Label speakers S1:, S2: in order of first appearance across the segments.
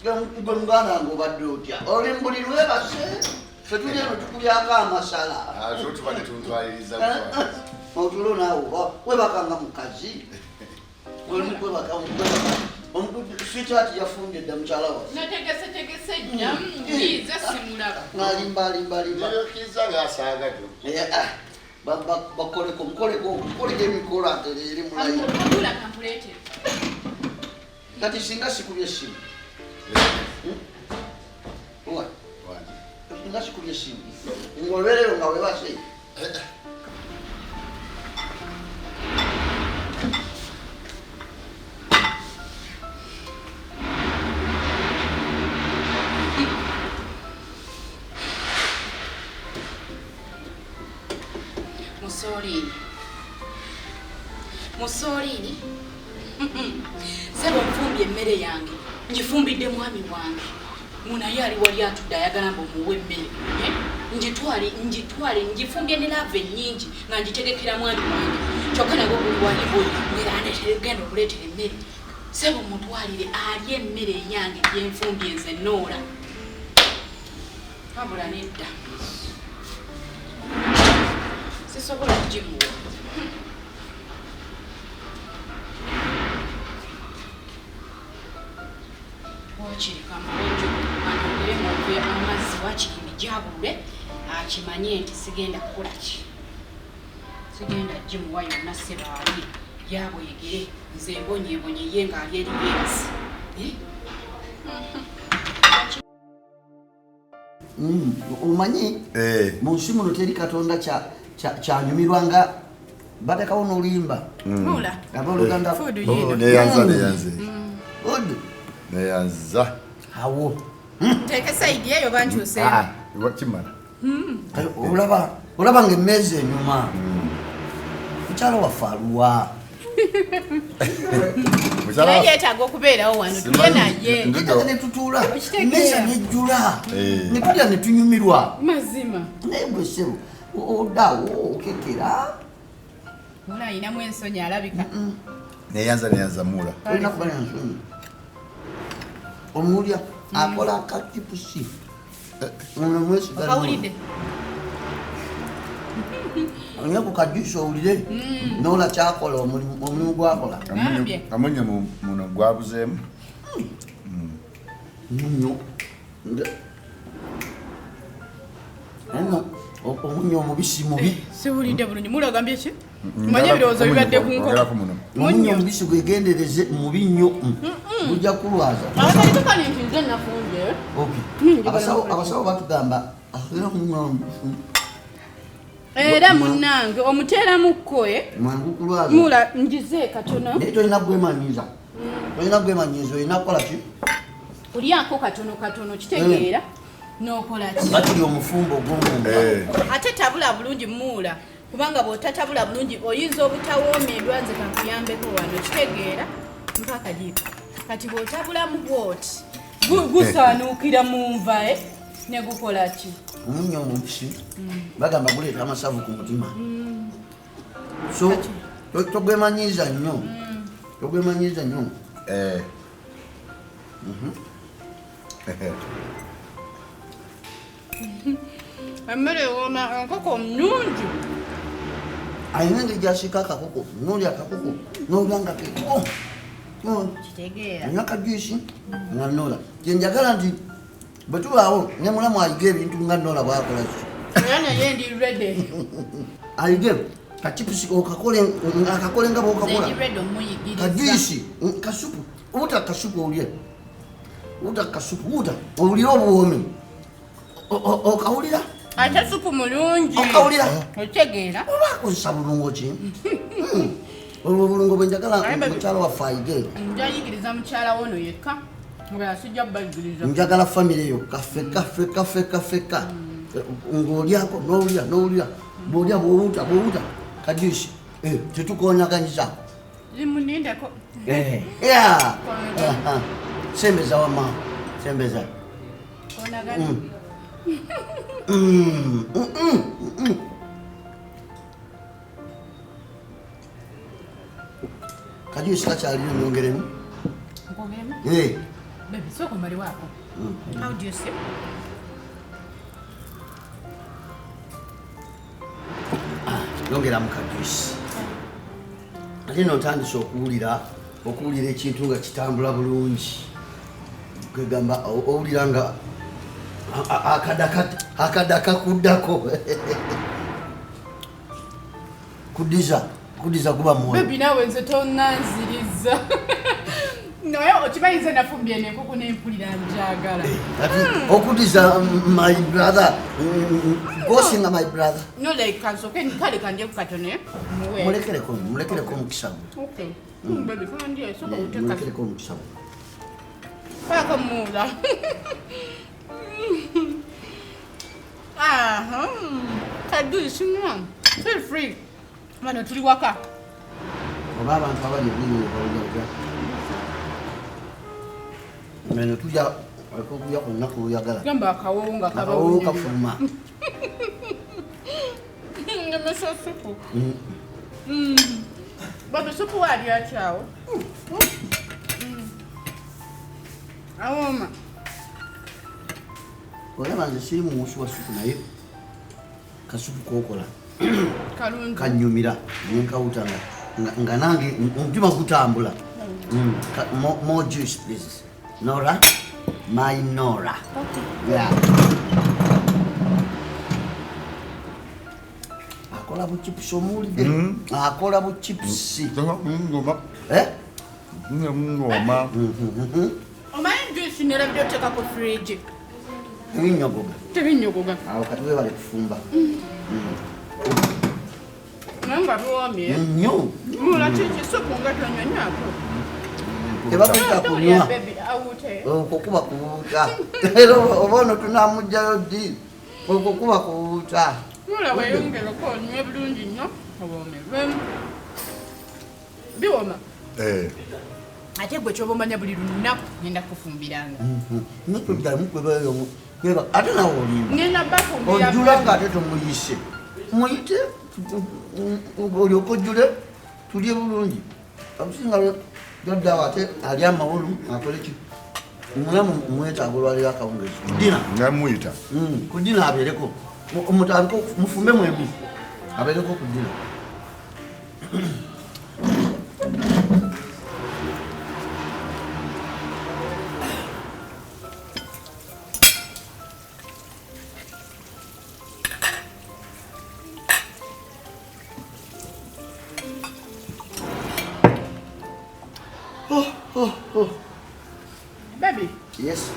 S1: Ngomwana ngobadde otya oli mbulirwe base fetulya tukulyako amasala
S2: tubadde tuntwaliriza
S1: otulo naawe webakanga mukazi olimukwebaka sweetheart yafunde dda mukyala wa
S3: nategese nnya nze simulaba
S1: ngalimbalimba
S2: kiza ngasaagadde
S1: bakoleko mukoleko emikolo ate leeri mulayi kati singa sikubye essimu singa sikubye essimu ngolwereyo nga webase
S3: Musolini sebo nfumbye emmere yange ngifumbidde mwami wange munaye ali wali atudde ayagala mbomuwe emmere njitwale ngifumbye ne lave nnyingi nga ngitegekera mwami wange kyokka nagwo buli wali buli genda okuleetera emmere sebo mutwalire alye emmere enyange gyenfumbye nze Noora wabula nedda sisobola kugimuwa wakirika muwejo anogere muve amazzi wakiri bijabule akimanye nti sigenda kukola ki sigenda gimuwa yonna sebaali yabwegere nze mbonyebonye ye ng'ali eri yeebasi
S1: omanyi mu nsi muno teri katonda kyanyumirwa nga batekawo n'oluyimba aboluganda
S2: neyanza
S1: awo
S3: tekesa idiya eyo bankyuse
S2: kimala
S1: olaba ng'emmeezi enyuma mukyala waffe aluwa
S3: yeetaaga okubeerawo wano tulye naye
S1: yetaaga ne tutuula emmeeza nejjula ne tulya ne tunyumirwa
S3: mazima
S1: naye bwe ssebo oddaawo okekera
S3: ola ayinamu ensonyi alabika
S2: neyanza muula
S1: olina kuba nansonyi omulya akola akatipusi
S3: okawulidde
S1: onye ku kajuisi owulire noola kyakola omulimu gwakola
S2: amunye muno gwabuzeemu
S1: munyo eno omunyo omubisi mubi
S3: siwulidde bulungi mulagambye ki manye ebirowoozo bibadde ku nkola
S1: omunyo omubisi gwegendereze mubi nnyo gujja kulwaza
S3: abatalipekani nti nze nafunje
S1: abasawo batugamba
S3: era munnange omuteeramukko mula ngize katono
S1: naye tolina gwemanyiza olina kukola ki
S3: olyako katono kitegeera n'okola ki
S1: batuli omufumbo ogw'omumba
S3: ate tabula bulungi muula kubanga bw'otatabula bulungi oyinza obutawoomerwa nze kakuyambeko wano kitegeera mpaka jiika kati bw'otabulamu bwoti gusaanuukira mu nva ne gukola ki
S1: omunyo omubisi bagamba guleeta amasavu ku mutima so togwemanyiiza nnyo
S3: emmere ewooma enkoko nnungi
S1: ayina engeri gyasiika akakoko noolya akakoko noolya nga keko
S3: kitegeera
S1: anywa kajuisi nga noola kyenjagala nti bwe tubaawo ne mulamu ayiga ebintu nga noola bwakola ki
S3: era naye ndi rede
S1: ayige kachipusi akakole nga bwokakola kajuisi kasupu uta kasupu olye uta kasupu uta olire obuwomi okawulira
S3: ate supu mulungi
S1: okawulira
S3: otegeera
S1: obakozesa bulungo ki olwo bulungo bwe njagala mukyala waffe ayige
S3: njayigiriza mukyala wono yekka ngaasijja bayigiriza
S1: njagala famire eyo kafeka ng'olyako n'owulya bw'olya bw'owuta kajuisi tetukonyaganyiza
S3: limunindeko
S1: sembeza wama sembeza
S3: konagana
S1: kajuisi kakyaliyo nyongeremu
S3: Baby, so kumbali wako. How do you see?
S1: Yongera mukajuisi. Ate notandise okuwulira ekintu nga kitambula bulungi. Kwegamba owulira nga akadaka kuddako. Kudiza kuba mwoyo.
S3: Baby nawe nze tonnanziriza. Naye okimanyiza nafumbye n'enkoko n'empulira njagala.
S1: Okudiza my brother. Gosinga my brother.
S3: No like kansoke kale kanje kukatone.
S1: Mulekereko mukisa.
S3: Okay. Baby kanje soka uteka.
S1: Mulekereko mukisa.
S3: Paka mula. Kadu isinwa. Feel free. Mano tuli waka.
S1: Oba abantu abali ebintu ebyo. Meno tuja alikokuya kunaku yagala.
S3: Gamba akawunga
S1: kabawunga kafuma.
S3: Ngemeso supu. Baba supu wali achao. Awoma.
S1: Ola banze simu mushwa supu naye. Kasupu kokola.
S3: Kalungi.
S1: Kanyumira nkawutanga. Nga nange omutima gutambula. More juice please. Nora, my Nora. Okay. Yeah. Akola bu chips omuli de. Akola bu chips.
S2: Ngoma. Ngoma.
S3: Omanyi juice nera byoteka ku fridge.
S1: Tebinyogoga. Awo katuwe bale kufumba.
S3: Nanga ruwamye.
S1: Nnyo.
S3: Mula chichi supu ngatonyanyako.
S1: Tebapita kunywa. Okukuba kuwuuta. Era obono tunamugjayo ddi. Okukuba kuwuuta.
S3: Mula weyongereko onywe bulungi nnyo obome. Biwoma. Ate gwe kyoba omanya buli lunaku ngenda kufumbiranga.
S1: Mukwebayo. Ate nawe olimba.
S3: Ngenda bafumbira.
S1: Ojjula nga ate tomuyise. Muyite. Olyoka ojjule tulye bulungi. Abusinga Dada ate ali amawulu akole ki? Mulamu mwetaaga olwaliro akawunga ekyo.
S2: Ngamuyita.
S1: Ku dina abeereko. Omutandiko mufumbe mwemu. Abeereko ku dina.
S3: Baby.
S1: Yes.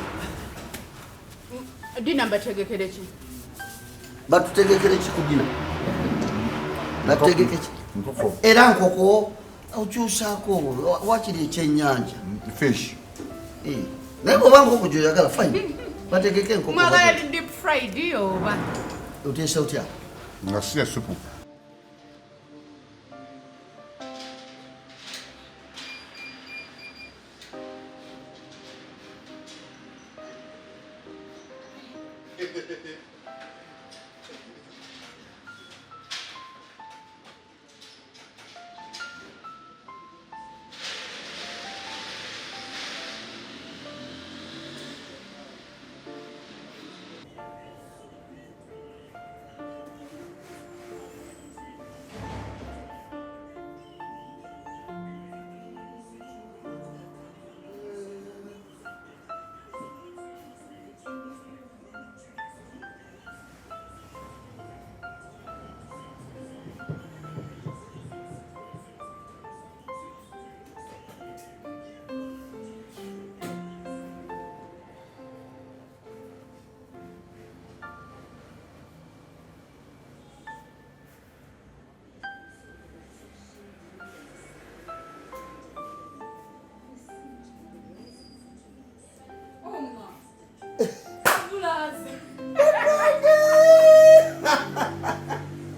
S3: Dina bategekere ki?
S1: Batutegekere ki ku dina? Bategekere ki?
S2: Nkoko.
S1: Era nkoko okyusaako wakiri ekyennyanja.
S2: Fish.
S1: Naye oba nkoko gyoyagala fine. Bategeke enkoko.
S3: Mwagala deep fried oba?
S1: Oteesa otya?
S2: Nga si ya supu.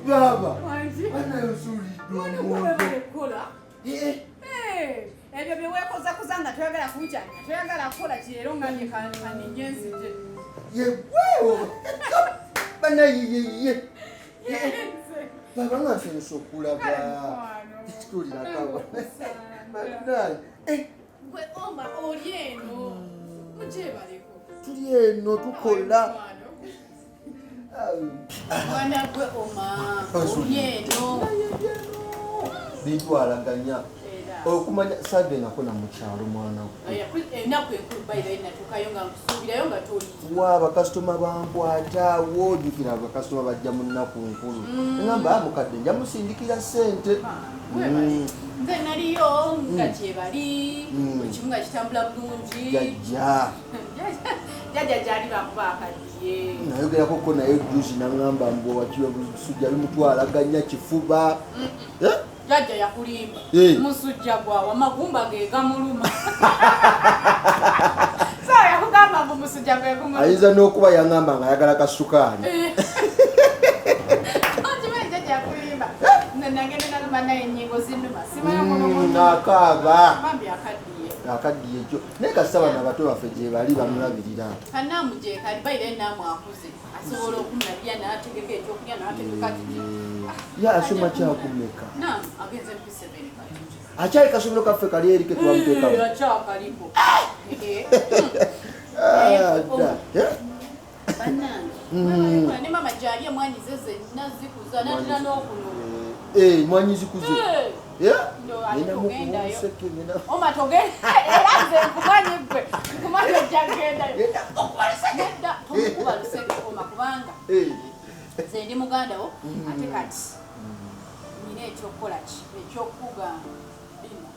S1: Baba.
S3: Ebyo byeweekoza kuzanga toyagala kunkyanya toyagala kukola kireero nga nyekanijenzije
S1: yeweewo bana yeyeye baba nga nsenesa okulaga ekitulirakawa
S3: gwe oma oli eno
S1: tuli eno tukola
S3: mwana gwe oma olyeno
S1: bitwalaganya okumanya sadde nakona mukyalo mwana
S3: enaku enkulu bayira enatukayo nga nkusuubirayo nga toli
S1: wa bakasitoma bankwataawo ojjukira bakasitoma bajja mu nnaku nkulu engamba mukadde nja musindikira ssente
S3: nze naliyo nga kyebali buli kimu nga kitambula bulungi
S1: jajja
S3: jajja gyali bakuba akaddiye
S1: nayogerakoko naye juzi naŋŋamba mbu wakiwa busujja bimutwalaganya kifuba
S3: jajja yakulimba musujja gwawa amagumba ge gamuluma so yakugamba mbu musujja gwe gumuluma
S1: ayinza n'okuba yaŋŋamba nga ayagala kasukaali
S3: okimanyi jajja yakulimba nagende nagamba naye ennyingo zinuma simayo
S1: nakaaba
S3: bambi akaddiye
S1: akaddiye ekyo naye kasita bano abato baffe gye bali bamulabirira
S3: kanaamu gye kali bayira enaamu akuze asobola okumulabya n'ategeka ekyokulya n'ategeka kiti
S1: ye asoma kyakumeka
S3: agenze mpisa ebiri
S1: akyali kasomero kaffe kali eri ke twamuteekamu
S3: akyakaliko bannange ne mama gyali emwanyi ze zenna zikuza natera n'okunona
S1: mwanyi zikuze
S3: oma togenda era nze nkumanyi gwe nkumanyi ojja gendayo tomukuba lusege oma kubanga nze ndi muganda wo ate kati nina ekyokukola ki ekyokugamba bino